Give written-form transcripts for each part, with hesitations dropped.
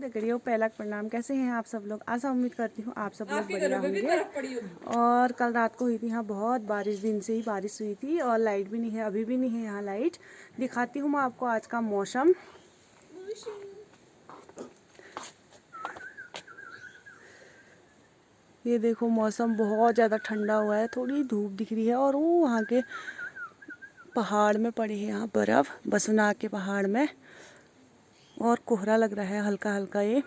दगड़ियों, पहला प्रणाम। कैसे हैं आप सब लोग? आशा उम्मीद करती हूँ आप सब लोग बढ़िया होंगे। और कल रात को हुई थी यहाँ बहुत बारिश, दिन से ही बारिश हुई थी और लाइट भी नहीं है, अभी भी नहीं है यहाँ लाइट। दिखाती हूँ मैं आपको आज का मौसम। ये देखो, मौसम बहुत ज़्यादा ठंडा हुआ है, थोड़ी धूप दिख रही है और वो वहाँ के पहाड़ में पड़ी है यहाँ बर्फ़, बसुनाग के पहाड़ में, और कोहरा लग रहा है हल्का हल्का। ये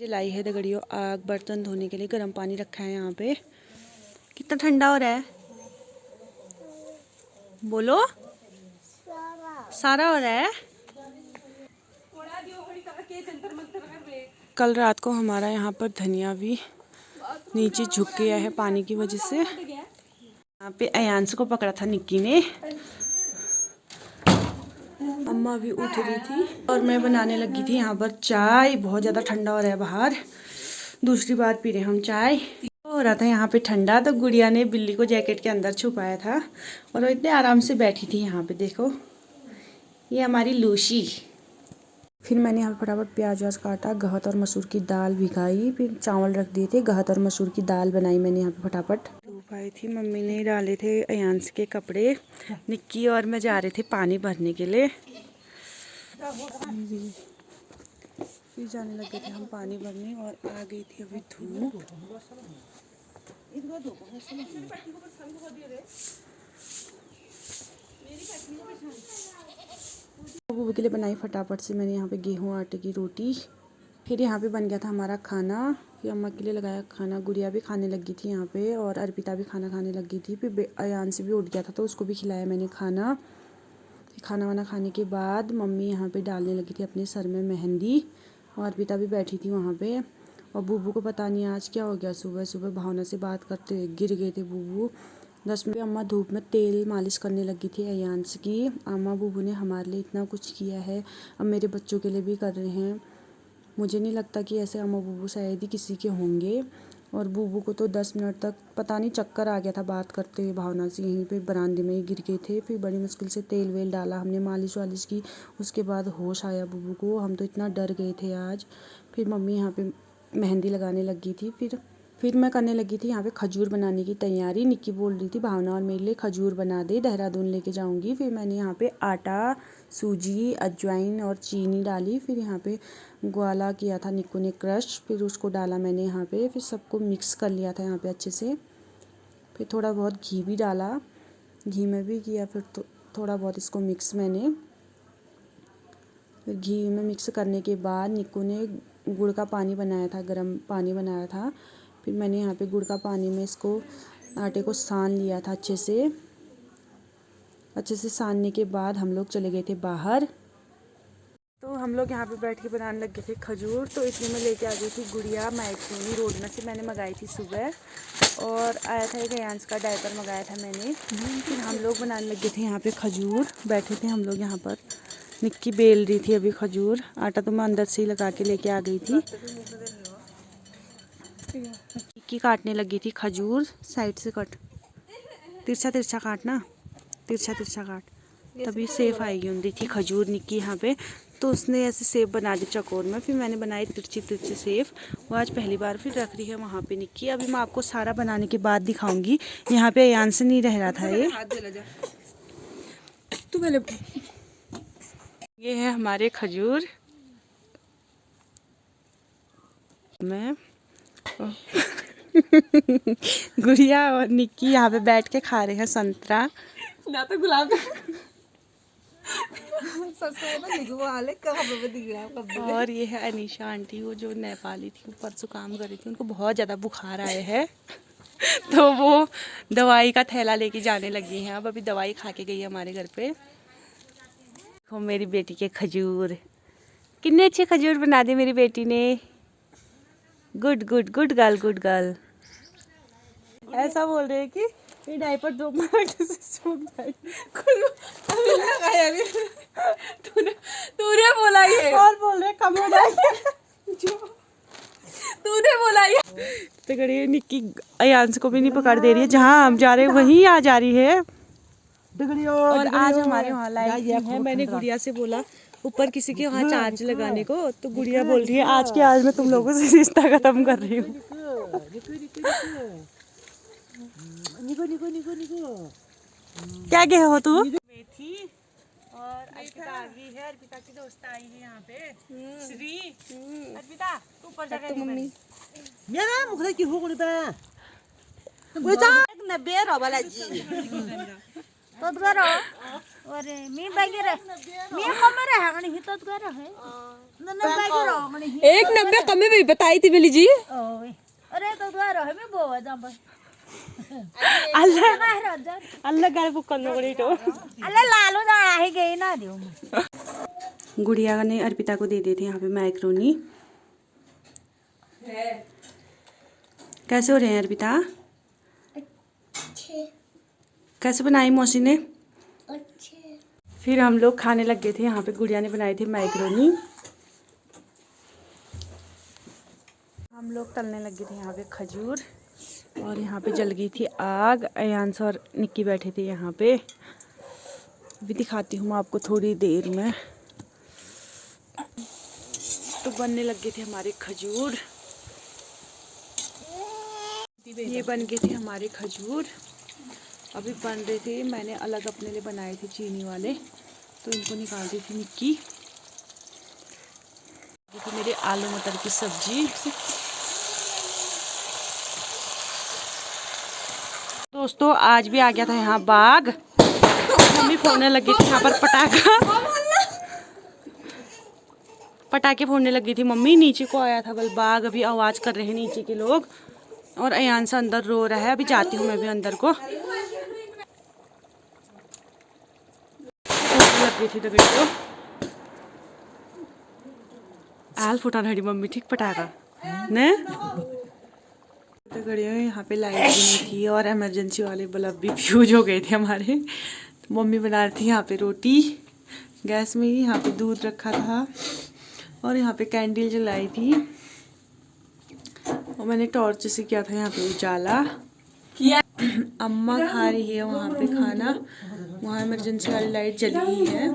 लाई है दगड़ियों आग, बर्तन धोने के लिए गर्म पानी रखा है यहाँ पे। कितना ठंडा हो रहा है, बोलो। सारा हो रहा है। कल रात को हमारा यहाँ पर धनिया भी नीचे झुक गया है पानी की वजह से। यहाँ पे अयांश को पकड़ा था निक्की ने। अम्मा भी उठ रही थी और मैं बनाने लगी थी यहाँ पर चाय। बहुत ज़्यादा ठंडा हो रहा है बाहर, दूसरी बार पी रहे हम चाय। हो रहा था यहाँ पे ठंडा, तो गुड़िया ने बिल्ली को जैकेट के अंदर छुपाया था और वो इतने आराम से बैठी थी यहाँ पे। देखो, ये हमारी लूसी। फिर मैंने यहाँ पे फटाफट प्याज व्याज काटा, गहत और मसूर की दाल भिगाई, फिर चावल रख दिए थे, गहत और मसूर की दाल बनाई मैंने यहाँ पे फटाफट। धूप आई थी, मम्मी ने डाले थे अयांश के कपड़े। निक्की और मैं जा रहे थे पानी भरने के लिए। फिर जाने लगे थे हम पानी भरने और आ गई थी अभी धूप। बबू के लिए बनाई फटाफट से मैंने यहाँ पे गेहूं आटे की रोटी। फिर यहाँ पे बन गया था हमारा खाना। फिर अम्मा के लिए लगाया खाना, गुड़िया भी खाने लगी थी यहाँ पे और अर्पिता भी खाना खाने लगी थी। फिर अयांश भी उठ गया था तो उसको भी खिलाया मैंने खाना। फिर खाना वाना खाने के बाद मम्मी यहाँ पे डालने लगी थी अपने सर में मेहंदी और अर्पिता भी बैठी थी वहाँ पे। और बूबू को पता नहीं आज क्या हो गया, सुबह सुबह भावना से बात करते गिर गए थे बूबू। 10 मिनट अम्मा धूप में तेल मालिश करने लगी थी अयांश की। अम्मा बूबू ने हमारे लिए इतना कुछ किया है, अब मेरे बच्चों के लिए भी कर रहे हैं। मुझे नहीं लगता कि ऐसे अम्मा बूबू शायद ही किसी के होंगे। और बूबू को तो 10 मिनट तक पता नहीं चक्कर आ गया था बात करते हुए भावना से, यहीं पे बरामदे में ही गिर गए थे। फिर बड़ी मुश्किल से तेल वेल डाला हमने, मालिश वालिश की, उसके बाद होश आया बूबू को। हम तो इतना डर गए थे आज। फिर मम्मी यहाँ पे मेहंदी लगाने लगी थी। फिर मैं करने लगी थी यहाँ पे खजूर बनाने की तैयारी। निक्की बोल रही थी भावना और मेरे लिए खजूर बना दे, देहरादून लेके जाऊंगी। फिर मैंने यहाँ पे आटा, सूजी, अजवाइन और चीनी डाली। फिर यहाँ पे ग्वाला किया था निक्कू ने क्रश, फिर उसको डाला मैंने यहाँ पे। फिर सबको मिक्स कर लिया था यहाँ पे अच्छे से। फिर थोड़ा बहुत घी भी डाला, घी में भी किया। फिर थोड़ा बहुत इसको मिक्स मैंने। फिर घी में मिक्स करने के बाद निक्कू ने गुड़ का पानी बनाया था, गर्म पानी बनाया था। फिर मैंने यहाँ पे गुड़ का पानी में इसको आटे को सान लिया था अच्छे से सानने के बाद हम लोग चले गए थे बाहर। तो हम लोग यहाँ पे बैठ के बनाने लगे थे खजूर। तो इसलिए मैं लेके आ गई थी गुड़िया मैक्रोनी रोड में से, मैंने मंगाई थी सुबह। और आया था एक अयांश का डायपर मंगाया था मैंने। फिर हम लोग बनाने लगे थे यहाँ पे खजूर, बैठे थे हम लोग यहाँ पर। निक्की बेल रही थी अभी खजूर, आटा तो मैं अंदर से ही लगा के लेके आ गई थी। निक्की काटने लगी थी खजूर, साइड से कट, तिरछा तिरछा काटना, तिरछा तिरछा काट, तभी सेफ आएगी। उन थी खजूर निक्की यहाँ पे, तो उसने ऐसे सेब बना दी चकोर में। फिर मैंने बनाई तिरछी तिरछी सेब, वो आज पहली बार फिर रख रही है वहाँ पे निक्की। अभी मैं आपको सारा बनाने के बाद दिखाऊंगी। यहाँ पे अयांश नहीं रह रहा था ये। तू पहले, ये है हमारे खजूर। मैं गुड़िया और निक्की यहाँ पे बैठ के खा रहे हैं संतरा ना, तो गुलाब और ये है अनीशा आंटी, वो जो नेपाली थी, वो परसों काम कर रही थी, उनको बहुत ज़्यादा बुखार आए है तो वो दवाई का थैला लेके जाने लगी हैं। अब अभी दवाई खा के गई है हमारे घर पे। देखो मेरी बेटी के खजूर, कितने अच्छे खजूर बना दे मेरी बेटी ने। Good good good girl, good girl. ऐसा बोल रहे हैं कि ये डायपर 2 मिनट से सूख जाएगी। तूने बोला ये, और बोल रहे कम हो जाएगी। तूने बोला ये। तो गड़ी निक्की अयांश को भी नहीं पकड़ दे रही है, जहाँ हम जा रहे हैं वहीं आ जा रही है। और आज हमारे वहाँ लाइट है। मैंने गुड़िया से बोला ऊपर किसी के वहाँ चार्ज लगाने को, तो गुड़िया बोल रही है आज के आज मैं तुम लोगों से रिश्ता खत्म कर रही हूँ। क्या गए हो तू? मेथी और अर्पिता आ गई है, अर्पिता की दोस्त आई है यहाँ पे श्री। अर्पिता तू ऊपर जा के मम्मी मेरा मुखरा की हो गई बा वो जा न बेर वाला जी तो गरो अरे मी बागेरे मी कमरे है गनी ही तो गरो है न बागेरे गनी 190 कम में भी बताई थी बेली जी। ओए अरे तो गरो है मैं बो जा बस अल्लाह अल्लाह गाड़ी बुक करने को नहीं तो अल्लाह लालू दाना है गई ना दियो। गुड़िया ने अर्पिता को दे दी थी यहाँ पे मैक्रोनी। कैसे हो रहे हैं अर्पिता? कैसे बनाई मौसी ने? फिर हम लोग खाने लग गए थे। यहाँ पे गुड़िया ने बनाई थी मैक्रोनी। हम लोग तलने लगे थे यहाँ पे खजूर, और यहाँ पे जल गई थी आग। अयांश और निक्की बैठे थे यहाँ पे। अभी दिखाती हूँ मैं आपको थोड़ी देर में। तो बनने लग गए थे हमारे खजूर। ये बन गए थे हमारे खजूर, अभी बन रहे थे। मैंने अलग अपने लिए बनाए थे चीनी वाले, तो इनको निकाल दी थी निक्की। ये थी मेरे आलू मटर की सब्जी। दोस्तों आज भी आ गया था यहाँ बाघ। मम्मी फोड़ने लगी थी यहाँ पर पटाखे फोड़ने लगी थी मम्मी। नीचे को आया था बल बाघ, अभी आवाज कर रहे हैं नीचे के लोग। और अयान से अंदर रो रहा है। अभी जाती हूँ मैं भी अंदर को। लग गई थी दगड़ी को आल फुटा रही मम्मी ठीक पटाखा ने दगड़ियों। यहाँ पे लाइट भी नहीं थी और इमरजेंसी वाले बल्ब भी फ्यूज हो गए थे हमारे। तो मम्मी बना रही थी यहाँ पे रोटी गैस में ही। यहाँ पे दूध रखा था और यहाँ पे कैंडल जलाई थी, और मैंने टॉर्च से किया था यहाँ पे उजाला। अम्मा खा रही है वहाँ पे खाना। वहाँ इमरजेंसी वाली लाइट जली हुई है।